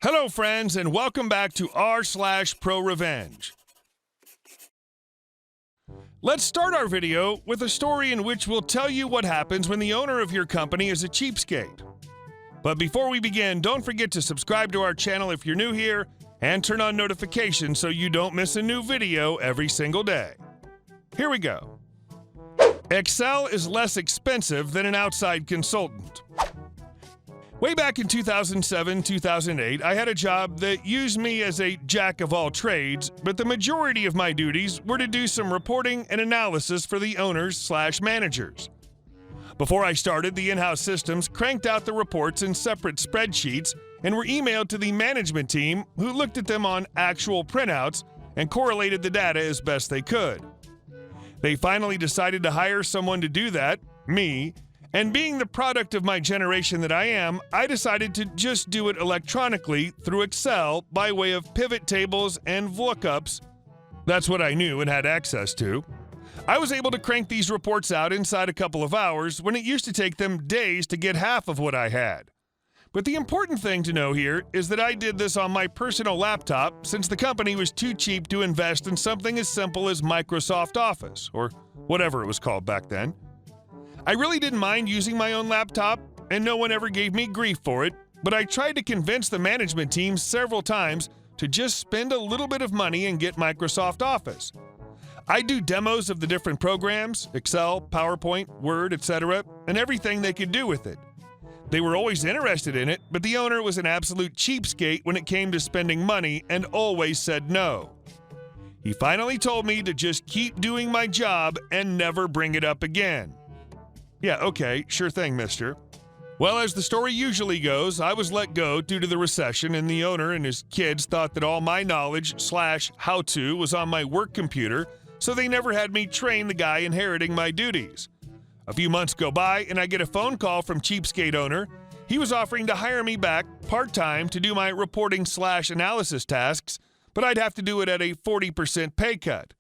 Hello, friends, and welcome back to r/ProRevenge. Let's start our video with a story in which we'll tell you what happens when the owner of your company is a cheapskate. But before we begin, don't forget to subscribe to our channel if you're new here and turn on notifications so you don't miss a new video every single day. Here we go. Excel is less expensive than an outside consultant. Way back in 2007-2008, I had a job that used me as a jack of all trades, but the majority of my duties were to do some reporting and analysis for the owners/managers. Before I started, the in-house systems cranked out the reports in separate spreadsheets and were emailed to the management team, who looked at them on actual printouts and correlated the data as best they could. They finally decided to hire someone to do that, me, and being the product of my generation that I am, I decided to just do it electronically through Excel by way of pivot tables and lookups. That's what I knew and had access to. I was able to crank these reports out inside a couple of hours when it used to take them days to get half of what I had. But the important thing to know here is that I did this on my personal laptop since the company was too cheap to invest in something as simple as Microsoft Office, or whatever it was called back then. I really didn't mind using my own laptop, and no one ever gave me grief for it, but I tried to convince the management team several times to just spend a little bit of money and get Microsoft Office. I do demos of the different programs, Excel, PowerPoint, Word, etc., and everything they could do with it. They were always interested in it, but the owner was an absolute cheapskate when it came to spending money and always said no. He finally told me to just keep doing my job and never bring it up again. Yeah, okay, sure thing, mister. Well, as the story usually goes, I was let go due to the recession, and the owner and his kids thought that all my knowledge/how-to was on my work computer, so they never had me train the guy inheriting my duties. A few months go by, and I get a phone call from cheapskate owner. He was offering to hire me back part-time to do my reporting/analysis tasks, but I'd have to do it at a 40% pay cut.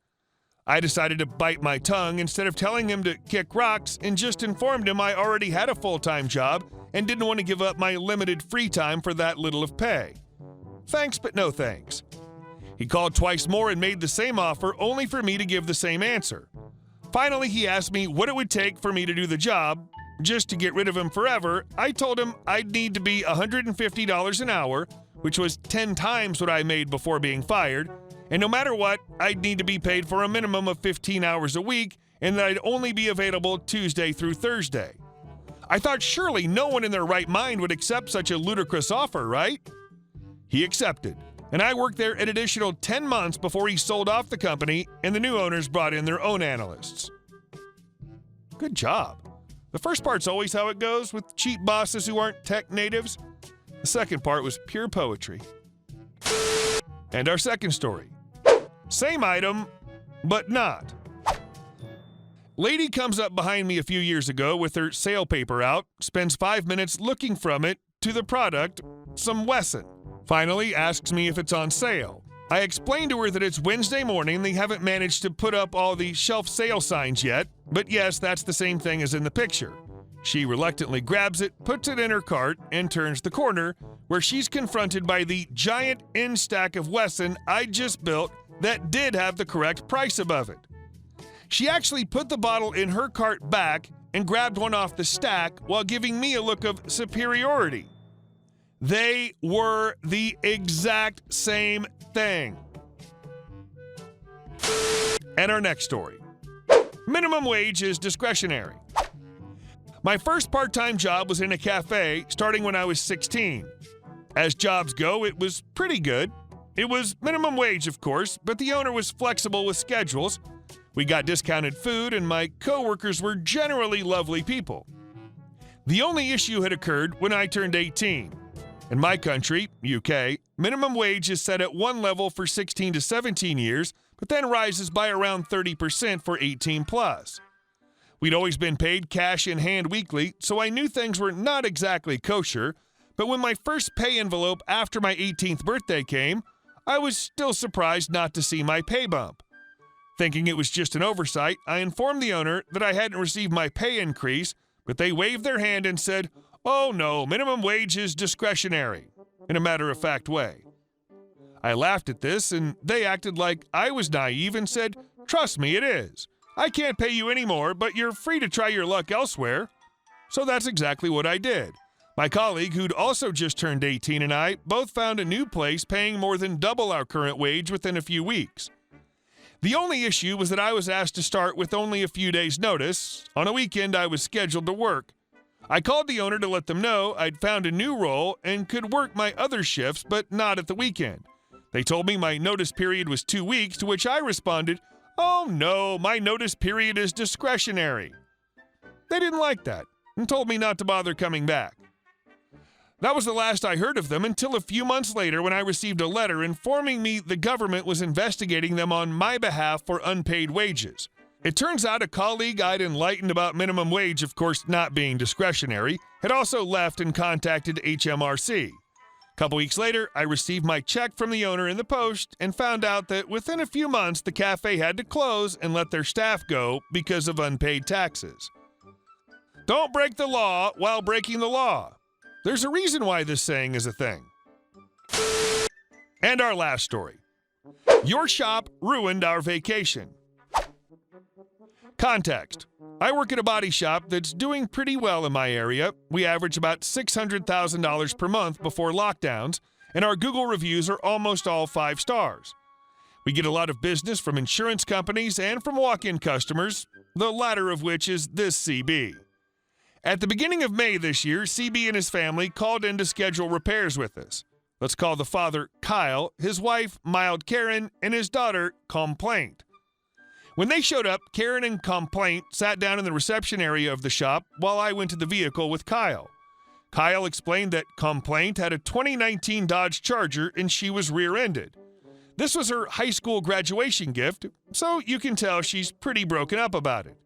I decided to bite my tongue instead of telling him to kick rocks, and just informed him I already had a full-time job and didn't want to give up my limited free time for that little of pay. Thanks, but no thanks. He called twice more and made the same offer, only for me to give the same answer. Finally, he asked me what it would take for me to do the job. Just to get rid of him forever, I told him I'd need to be $150 an hour, which was 10 times what I made before being fired, and no matter what, I'd need to be paid for a minimum of 15 hours a week, and that I'd only be available Tuesday through Thursday. I thought surely no one in their right mind would accept such a ludicrous offer, right? He accepted, and I worked there an additional 10 months before he sold off the company and the new owners brought in their own analysts. Good job. The first part's always how it goes with cheap bosses who aren't tech natives. The second part was pure poetry. And our second story. Same item, but not. Lady comes up behind me a few years ago with her sale paper out, spends 5 minutes looking from it to the product, some Wesson. Finally asks me if it's on sale. I explained to her that it's Wednesday morning and they haven't managed to put up all the shelf sale signs yet, but yes, that's the same thing as in the picture. She reluctantly grabs it, puts it in her cart, and turns the corner, where she's confronted by the giant end stack of Wesson I just built that did have the correct price above it. She actually put the bottle in her cart back and grabbed one off the stack while giving me a look of superiority. They were the exact same thing. And our next story. Minimum wage is discretionary. My first part-time job was in a cafe starting when I was 16. As jobs go, it was pretty good. It was minimum wage, of course, but the owner was flexible with schedules. We got discounted food, and my coworkers were generally lovely people. The only issue had occurred when I turned 18. In my country, UK, minimum wage is set at one level for 16 to 17 years, but then rises by around 30% for 18 plus. We'd always been paid cash in hand weekly, so I knew things were not exactly kosher, but when my first pay envelope after my 18th birthday came, I was still surprised not to see my pay bump. Thinking it was just an oversight, I informed the owner that I hadn't received my pay increase, but they waved their hand and said, "Oh no, minimum wage is discretionary," in a matter-of-fact way. I laughed at this, and they acted like I was naive and said, "Trust me, it is. I can't pay you any more, but you're free to try your luck elsewhere." So that's exactly what I did. My colleague, who'd also just turned 18, and I both found a new place paying more than double our current wage within a few weeks. The only issue was that I was asked to start with only a few days' notice. On a weekend, I was scheduled to work. I called the owner to let them know I'd found a new role and could work my other shifts, but not at the weekend. They told me my notice period was 2 weeks, to which I responded, "Oh no, my notice period is discretionary." They didn't like that and told me not to bother coming back. That was the last I heard of them until a few months later when I received a letter informing me the government was investigating them on my behalf for unpaid wages. It turns out a colleague I'd enlightened about minimum wage, of course not being discretionary, had also left and contacted HMRC. A couple weeks later, I received my check from the owner in the post and found out that within a few months the cafe had to close and let their staff go because of unpaid taxes. Don't break the law while breaking the law. There's a reason why this saying is a thing. And our last story. Your shop ruined our vacation. Context. I work at a body shop that's doing pretty well in my area. We average about $600,000 per month before lockdowns, and our Google reviews are almost all 5 stars. We get a lot of business from insurance companies and from walk-in customers, the latter of which is this CB. At the beginning of May this year, CB and his family called in to schedule repairs with us. Let's call the father Kyle, his wife Mild Karen, and his daughter Complaint. When they showed up, Karen and Complaint sat down in the reception area of the shop while I went to the vehicle with Kyle. Kyle explained that Complaint had a 2019 Dodge Charger and she was rear-ended. This was her high school graduation gift, so you can tell she's pretty broken up about it.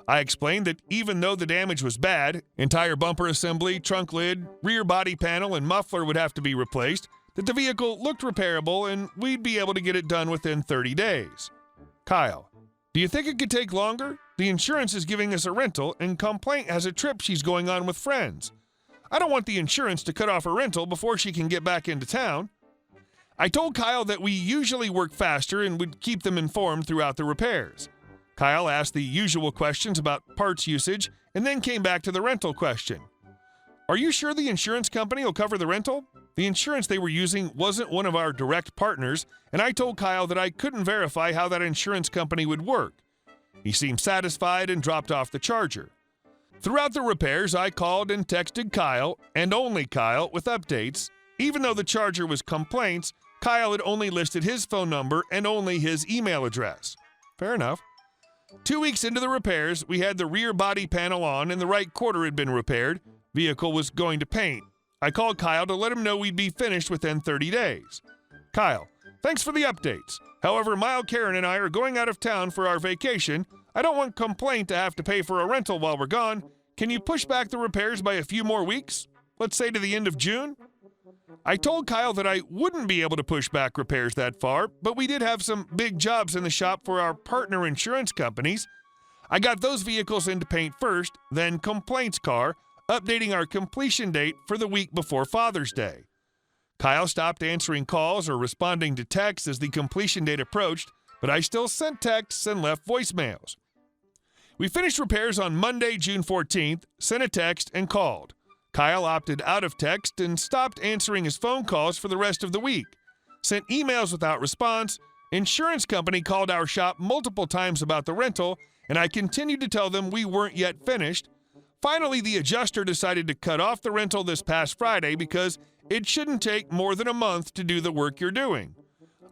I explained that even though the damage was bad, entire bumper assembly, trunk lid, rear body panel, and muffler would have to be replaced, that the vehicle looked repairable and we'd be able to get it done within 30 days. Kyle: "Do you think it could take longer? The insurance is giving us a rental and Complaint has a trip she's going on with friends. I don't want the insurance to cut off her rental before she can get back into town." I told Kyle that we usually work faster and would keep them informed throughout the repairs. Kyle asked the usual questions about parts usage and then came back to the rental question. "Are you sure the insurance company will cover the rental?" The insurance they were using wasn't one of our direct partners, and I told Kyle that I couldn't verify how that insurance company would work. He seemed satisfied and dropped off the Charger. Throughout the repairs, I called and texted Kyle, and only Kyle, with updates. Even though the Charger was Complaints, Kyle had only listed his phone number and only his email address. Fair enough. 2 weeks into the repairs, we had the rear body panel on and the right quarter had been repaired. Vehicle was going to paint. I called Kyle to let him know we'd be finished within 30 days. Kyle: "Thanks for the updates. However, Mild Karen and I are going out of town for our vacation. I don't want Complaint to have to pay for a rental while we're gone. Can you push back the repairs by a few more weeks? Let's say to the end of June?" I told Kyle that I wouldn't be able to push back repairs that far, but we did have some big jobs in the shop for our partner insurance companies. I got those vehicles into paint first, then Complaint's car, updating our completion date for the week before Father's Day. Kyle stopped answering calls or responding to texts as the completion date approached, but I still sent texts and left voicemails. We finished repairs on Monday, June 14th, sent a text, and called. Kyle opted out of text and stopped answering his phone calls for the rest of the week. Sent emails without response. Insurance company called our shop multiple times about the rental, and I continued to tell them we weren't yet finished. Finally, the adjuster decided to cut off the rental this past Friday because it shouldn't take more than a month to do the work you're doing.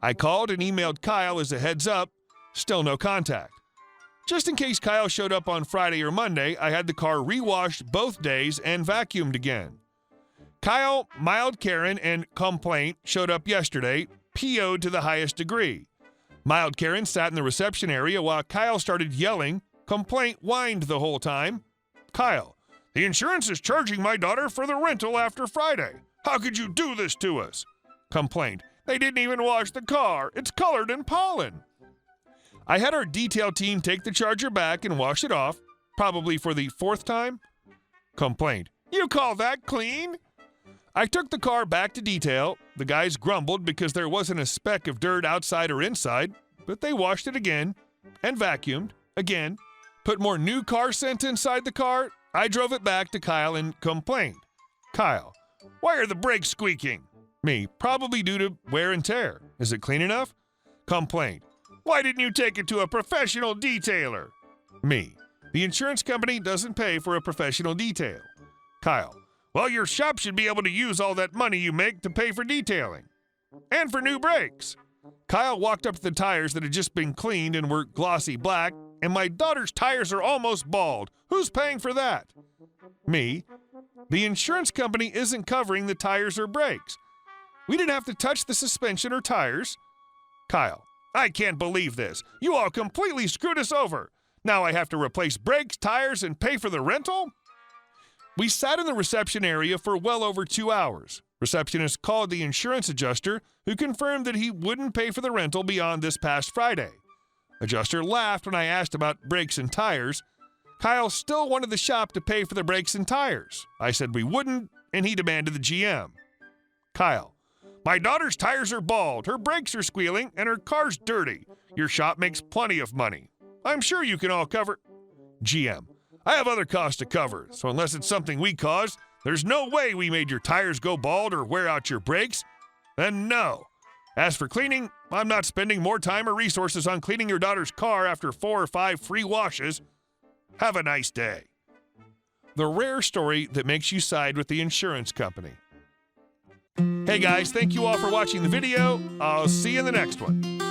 I called and emailed Kyle as a heads up. Still no contact. Just in case Kyle showed up on Friday or Monday, I had the car re-washed both days and vacuumed again. Kyle, Mild Karen, and Complaint showed up yesterday, PO'd to the highest degree. Mild Karen sat in the reception area while Kyle started yelling. Complaint whined the whole time. Kyle: "The insurance is charging my daughter for the rental after Friday. How could you do this to us?" Complaint: "They didn't even wash the car. It's colored in pollen." I had our detail team take the Charger back and wash it off, probably for the 4th time. Complaint: You call that clean? I took the car back to detail. The guys grumbled because there wasn't a speck of dirt outside or inside, but they washed it again and vacuumed again, put more new car scent inside the car. I drove it back to Kyle and complained. Kyle, why are the brakes squeaking? Me, probably due to wear and tear. Is it clean enough? Complained. Why didn't you take it to a professional detailer? Me, the insurance company doesn't pay for a professional detail. Kyle, well, your shop should be able to use all that money you make to pay for detailing. And for new brakes. Kyle walked up to the tires that had just been cleaned and were glossy black, and my daughter's tires are almost bald. Who's paying for that? Me, the insurance company isn't covering the tires or brakes. We didn't have to touch the suspension or tires. Kyle, I can't believe this. You all completely screwed us over. Now I have to replace brakes, tires, and pay for the rental? We sat in the reception area for well over 2 hours. Receptionist called the insurance adjuster, who confirmed that he wouldn't pay for the rental beyond this past Friday. Adjuster laughed when I asked about brakes and tires. Kyle still wanted the shop to pay for the brakes and tires. I said we wouldn't, and he demanded the GM. Kyle, my daughter's tires are bald, her brakes are squealing, and her car's dirty. Your shop makes plenty of money. I'm sure you can all cover. GM, I have other costs to cover, so unless it's something we caused, there's no way we made your tires go bald or wear out your brakes. And no. As for cleaning, I'm not spending more time or resources on cleaning your daughter's car after 4 or 5 free washes. Have a nice day. The rare story that makes you side with the insurance company. Hey guys, thank you all for watching the video. I'll see you in the next one.